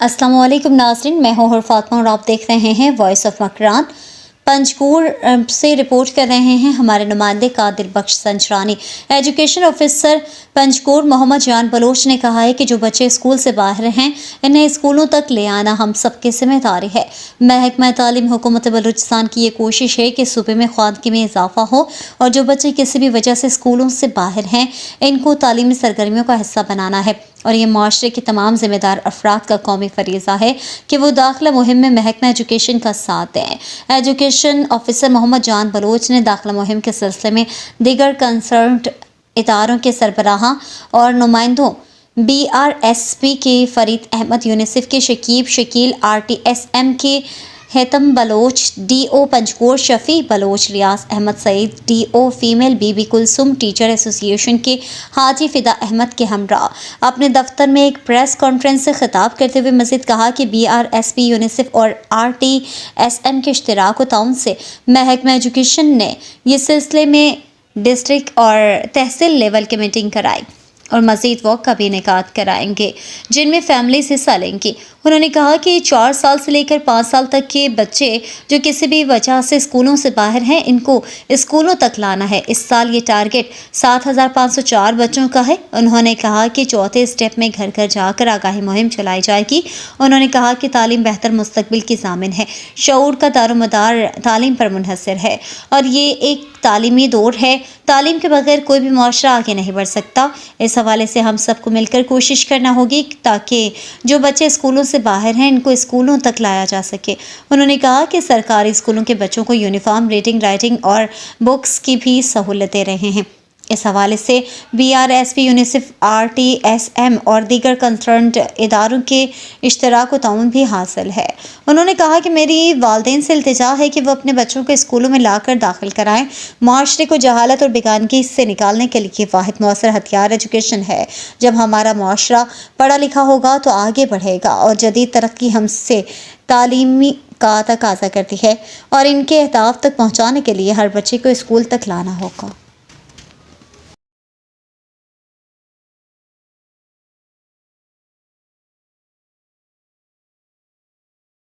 अस्सलाम वालेकुम नाज़रीन, मैं हूँ फातिमा और आप देख रहे हैं वॉइस ऑफ मकरान। पंजगूर से रिपोर्ट कर रहे हैं हमारे नुमाइंदे कादिर बख्श संचरानी। एजुकेशन ऑफिसर पंजगूर मोहम्मद जान बलोच ने कहा है कि जो बच्चे स्कूल से बाहर हैं इन्हें स्कूलों तक ले आना हम सबकी जिम्मेदारी है। महकमा तालीम हुकूमत बलूचिस्तान की ये कोशिश है कि सूबे में ख्वादगी में इजाफा हो और जो बच्चे किसी भी वजह से स्कूलों से बाहर हैं इनको तालीमी सरगर्मियों का हिस्सा बनाना है और ये माशरे के तमाम जिम्मेदार अफराद का कौमी फरीज़ा है कि वो दाखिला मुहिम में महकमा एजुकेशन का साथ दें। एजुकेशन ऑफिसर मोहम्मद जान बलोच ने दाखिला मुहिम के सिलसिले में दीगर कंसर्न्ड इदारों के सरबराहां और नुमाइंदों BRSP के फरीद अहमद, यूनिसेफ के शकीब शकील, RTSM के Haitham Baloch, DO Panjgur Shafi Baloch, Riyaz Ahmad Saeed, DO female, Bibi Kulsum, teacher association के हाजी फिदा अहमद के हमरा अपने दफ्तर में एक प्रेस कॉन्फ्रेंस से खिताब करते हुए मज़ीद कहा कि BRSP, यूनिसेफ और RTSM के इश्तिराक व ताउन से महकमा एजुकेशन ने ये सिलसिले में डिस्ट्रिक्ट और तहसील लेवल की मीटिंग कराई और मज़ीद वॉक का भी इनेकाद कराएंगे जिनमें फैमिलीज हिस्सा लेंगी। उन्होंने कहा कि 4 साल से लेकर 5 साल तक के बच्चे जो किसी भी वजह से स्कूलों से बाहर हैं इनको स्कूलों तक लाना है। इस साल ये टारगेट 7,504 बच्चों का है। उन्होंने कहा कि चौथे स्टेप में घर घर जाकर आगाही मुहिम चलाई जाएगी। उन्होंने कहा कि तालीम बेहतर मुस्तकबिल की ज़ामिन है, शऊर का दारोमदार तालीम पर मुनहसर है और ये एक तालीमी दौर है। तालीम के बगैर कोई भी मुआशरा आगे नहीं बढ़ सकता। इस हवाले से हम सबको मिलकर कोशिश करना होगी ताकि जो बच्चे स्कूलों से बाहर हैं इनको स्कूलों तक लाया जा सके। उन्होंने कहा कि सरकारी स्कूलों के बच्चों को यूनिफॉर्म, रीडिंग, राइटिंग और बुक्स की भी सहूलत दे रहे हैं। इस हवाले से BRSP, यूनिसेफ, RTSM और दीगर कंसर्न्ड इदारों के इश्तराक व ताउन भी हासिल है। उन्होंने कहा कि मेरी वालिदैन से इल्तिजा है कि वो अपने बच्चों को स्कूलों में लाकर दाखिल कराएं। माशरे को जहालत और बेगानगी से निकालने के लिए वाहिद मौसर हथियार एजुकेशन है। जब हमारा माशरा पढ़ा लिखा होगा तो आगे बढ़ेगा और जदीद तरक्की हमसे तालीमी का तकाजा करती है और इनके अहदाफ तक पहुँचाने के लिए हर बच्चे को स्कूल तक लाना होगा।